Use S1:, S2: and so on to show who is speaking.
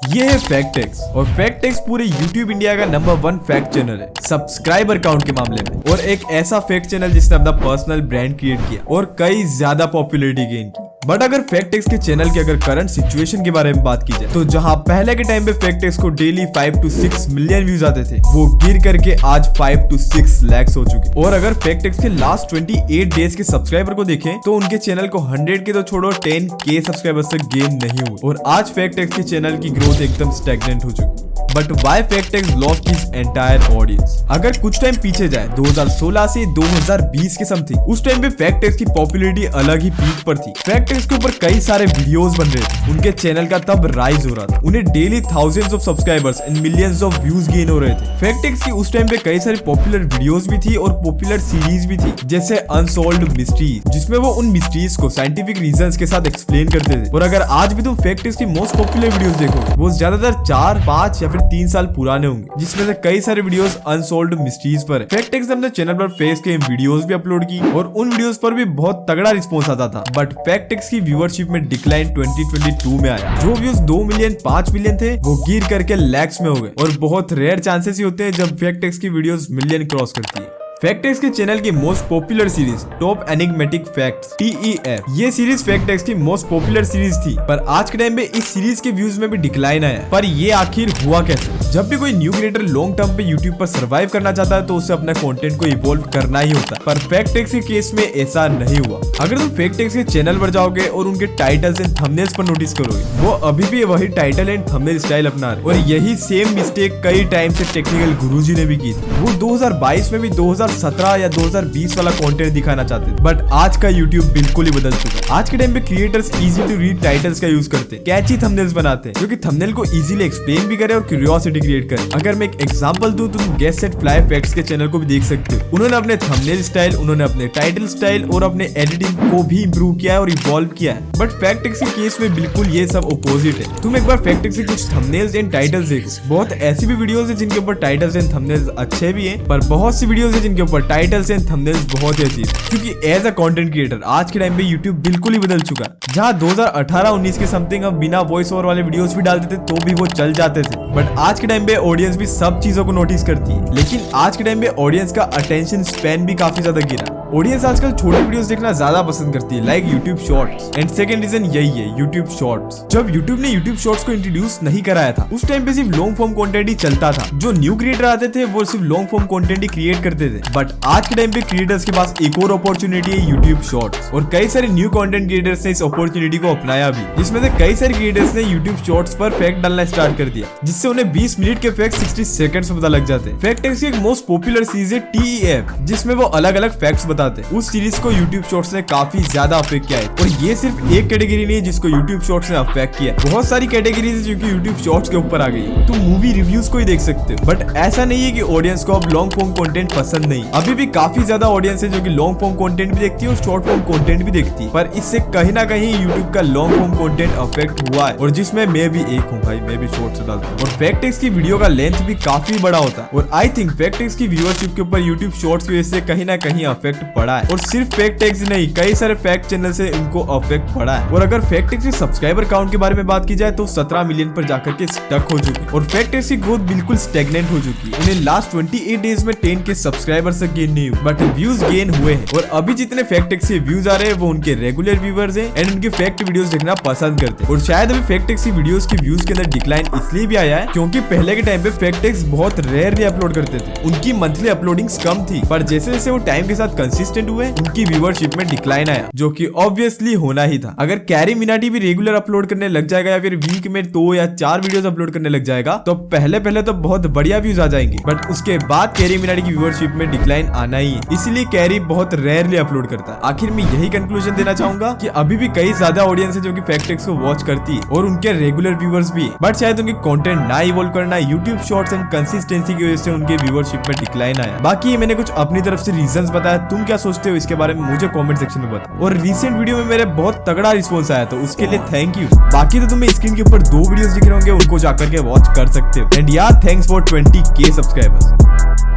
S1: ये है फैक्टेक्स और फैक्टेक्स पूरे यूट्यूब इंडिया का नंबर 1 फैक्ट चैनल है सब्सक्राइबर काउंट के मामले में, और एक ऐसा फैक्ट चैनल जिसने अपना पर्सनल ब्रांड क्रिएट किया और कई ज्यादा पॉपुलैरिटी गेन की। बट अगर फैक्टेक्स के चैनल की अगर करंट सिचुएशन के बारे में बात की जाए तो जहां पहले के टाइम पे फैक्टेक्स को डेली 5 to 6 मिलियन व्यूज आते थे, वो गिर करके आज 5 to 6 लाख हो चुके। और अगर फैक्टेक्स के लास्ट 28 डेज के सब्सक्राइबर को देखें तो उनके चैनल को 100 के तो छोड़ो 10K सब्सक्राइबर्स तक गेन नहीं हुए, और आज फैक्टेक्स के चैनल की ग्रोथ एकदम स्टैग्नेंट हो चुकी। But why Factechz lost his entire audience? अगर कुछ टाइम पीछे जाए 2016 से 2020 के समथिंग, उस टाइम पे फैक्टेक्स की पॉपुलैरिटी अलग ही पीक पर थी। फैक्टेक्स के ऊपर कई सारे वीडियोस बन रहे थे, उनके चैनल का तब राइज हो रहा था, उन्हें daily thousands of subscribers and millions of views gain हो रहे थे। फैक्टेक्स की उस टाइम पे कई सारी पॉपुलर वीडियोस भी थी और पॉपुलर सीरीज भी थी, जैसे अनसॉल्व्ड मिस्ट्रीज, जिसमें वो उन मिस्ट्रीज को साइंटिफिक रीजंस के साथ एक्सप्लेन करते थे। और अगर आज भी तुम फैक्टेक्स की मोस्ट पॉपुलर वीडियोस देखोगे, वो ज्यादातर 4, 5 या फिर 3 साल पुराने होंगे, जिसमें से कई सारे वीडियोस अनसॉल्व्ड मिस्ट्रीज पर है। फैक्टेक्स ने अपने चैनल पर फेस के वीडियोस भी अपलोड की और उन वीडियोस पर भी बहुत तगड़ा रिस्पॉन्स आता था। बट फैक्टेक्स की व्यूअरशिप में डिक्लाइन 2022 में आया। जो व्यूज 2 मिलियन 5 मिलियन थे, वो गिर करके लैक्स में हो गए, और बहुत रेयर चांसेस ही होते हैं जब फैक्टेक्स की वीडियोस मिलियन क्रॉस करती है। फैक्टेक्स के चैनल की most popular series top enigmatic facts TEF, ये सीरीज फैक्टेक्स की मोस्ट पॉपुलर सीरीज थी, पर आज के टाइम पे इस सीरीज के व्यूज में भी डिक्लाइन आया। पर ये आखिर हुआ कैसे? जब भी कोई न्यू क्रिएटर लॉन्ग टर्म पे यूट्यूब पर सर्वाइव करना चाहता है तो उसे अपने कंटेंट को इवॉल्व करना ही होता है, पर फैक्टेक्स के केस में ऐसा नहीं हुआ। अगर तुम फैक्टेक्स के चैनल पर जाओगे और उनके टाइटल्स एंड थंबनेल्स पर नोटिस करोगे, वो अभी भी वही टाइटल एंड थंबनेल स्टाइल अपना रहे, और यही सेम मिस्टेक कई टाइम से टेक्निकल गुरुजी ने भी की थी। वो 2022 में भी 2017 या 2020 वाला कंटेंट दिखाना चाहते थे, बट आज का यूट्यूब बिल्कुल ही बदल चुका है। आज के टाइम पे creators easy to read titles का यूज करते हैं, कैची थंबनेल्स बनाते हैं जो कि थंबनेल को इजीली एक्सप्लेन भी करे और क्यूरियोसिटी क्रिएट करे। अगर मैं एक एग्जांपल दूं तो तुम गेस सेट फ्लाई फैक्ट्स के चैनल को भी देख सकते हो। उन्होंने अपने थंबनेल स्टाइल, उन्होंने अपने टाइटल स्टाइल और अपने एडिटिंग को भी इंप्रूव किया है और इवॉल्व किया है। बट फैक्टेक्स के केस में बिल्कुल ये सब अपोजिट है। तुम एक बार फैक्टेक्स के कुछ थंबनेल्स एंड टाइटल्स देखो, बहुत ऐसी भी वीडियोस है जिनके ऊपर टाइटल्स एंड थंबनेल्स अच्छे भी हैं, पर बहुत सी वीडियोस है जिनके ऊपर टाइटल्स एंड थंबनेल्स बहुत ही अजीब। क्योंकि एज अ कंटेंट क्रिएटर आज के टाइम पे यूट्यूब बिल्कुल ही बदल चुका है। जहां 2018-19 के समथिंग हम बिना वॉइस ओवर वाले वीडियोस भी डालते थे तो भी वो चल जाते थे, बट आज के टाइम पे ऑडियंस भी सब चीजों को नोटिस करती है। लेकिन आज के टाइम पे ऑडियंस का अटेंशन स्पैन भी काफी ज्यादा गिरा। ऑडियंस आजकल छोटे वीडियोस देखना ज्यादा पसंद करती है, like YouTube shorts. And second reason यही है, यूट्यूब शॉर्ट्स। जब यूट्यूब ने यूट्यूब शॉर्ट्स को इंट्रोड्यूस नहीं कराया था, उस टाइम पे सिर्फ लॉन्ग फॉर्म कंटेंट ही चलता था। जो न्यू क्रिएटर आते थे वो सिर्फ लॉन्ग फॉर्म कंटेंट ही क्रिएट करते थे, बट आज के टाइम पे क्रिएटर्स के पास एक और अपॉर्चुनिटी है, यूट्यूब शॉर्ट्स। और कई सारे न्यू कंटेंट क्रिएटर्स ने इस अपॉर्चुनिटी को अपनाया भी, जिसमें से कई सारे क्रिएटर्स ने यूट्यूब शॉर्ट्स पर फैक्ट डालना स्टार्ट कर दिया, जिससे उन्हें 20 मिनट के फैक्ट 60 सेकंड्स में पता लग जाते हैं। फैक्टेक्स की एक मोस्ट पॉपुलर सीरीज है TEF, जिसमें वो अलग अलग फैक्ट्स बताते हैं। उस सीरीज को यूट्यूब शॉर्ट्स ने काफी ज्यादा अफेक्ट किया है, और ये सिर्फ एक कैटेगरी नहीं है जिसको यूट्यूब शॉर्ट्स ने अफेक्ट किया है। बहुत सारी कैटेगरीज है जो कि यूट्यूब शॉर्ट्स के ऊपर आ गई है। तुम मूवी रिव्यूज को ही देख सकते हो, बट ऐसा नहीं है कि ऑडियंस को अब लॉन्ग फॉर्म कंटेंट पसंद नहीं। अभी भी काफी ज्यादा ऑडियंस है जो कि लॉन्ग फॉर्म कंटेंट भी देखती है और शॉर्ट फॉर्म कंटेंट भी देखती है, पर इससे कहीं ना कहीं यूट्यूब का लॉन्ग फॉर्म कंटेंट अफेक्ट हुआ है, और जिसमें मैं भी एक हूँ भाई, मैं भी शॉर्ट्स डालता हूँ। और फैक्टेक्स की वीडियो का लेंथ भी काफी बड़ा होता है, और आई थिंक फैक्टेक्स की व्यूअरशिप के ऊपर यूट्यूब शॉर्ट्स की वजह से कहीं ना कहीं अफेक्ट पड़ा है। और सिर्फ फैक्टेक्स नहीं, कई सारे फैक्ट चैनल से उनको अफेक्ट पड़ा है। और अगर फैक्टेक्स के सब्सक्राइबर काउंट के बारे में बात की जाए तो 17 मिलियन पर जाकर के स्टक हो चुके, और फैक्टेक्स की ग्रोथ बिल्कुल स्टैग्नेंट हो चुकी है। उन्हें लास्ट 28 डेज में 10K सब्सक्राइबर्स तक गेन नहीं हुए, बट व्यूज गेन हुए हैं। और अभी जितने फैक्टेक्स के व्यूज आ रहे हैं वो उनके रेगुलर व्यूअर्स हैं एंड उनके फैक्ट वीडियोस देखना पसंद करते हैं। और शायद अभी फैक्टेक्स की वीडियोस के व्यूज के अंदर डिक्लाइन इसलिए भी आया है क्योंकि पहले के टाइम पे फैक्टेक्स बहुत रेयरली अपलोड करते थे, उनकी मंथली अपलोडिंग्स कम थी, पर जैसे जैसे वो टाइम के साथ कंसिस्टेंट हुए उनकी व्यूअरशिप में डिक्लाइन आया, जो कि ऑब्वियसली होना ही था। अगर कैरी मिनाटी भी रेगुलर अपलोड करने लग जाएगा या फिर वीक में 2 या 4 वीडियोस अपलोड करने लग जाएगा तो पहले तो बहुत बढ़िया व्यूज आ जाएंगे, बट उसके बाद कैरी मिनाटी की व्यूअरशिप में डिक्लाइन आना ही है। इसीलिए कैरी बहुत रेयरली अपलोड करता है। आखिर में यही कंक्लूजन देना चाहूंगा कि अभी भी कई ज्यादा ऑडियंस है जो कि फैक्टेक्स को वॉच करती है और उनके रेगुलर व्यूअर्स भी है, बट शायद उनके कंटेंट ना इवॉल्व करना, यूट्यूब शॉर्ट्स एंड कंसिस्टेंसी की वजह से उनके व्यूअरशिप में डिक्लाइन आया। बाकी मैंने कुछ अपनी तरफ से रीजंस बताया, तुम क्या सोचते हो इसके बारे में मुझे कमेंट सेक्शन में बताओ। और रिसेंट वीडियो में मेरे बहुत तगड़ा रिस्पॉन्स आया तो उसके लिए थैंक यू। बाकी तो तुम्हें स्क्रीन के ऊपर 2 वीडियोस दिख रहे होंगे, उनको जाकर के वॉच कर सकते हो। एंड यार थैंक्स फॉर 20K सब्सक्राइबर्स।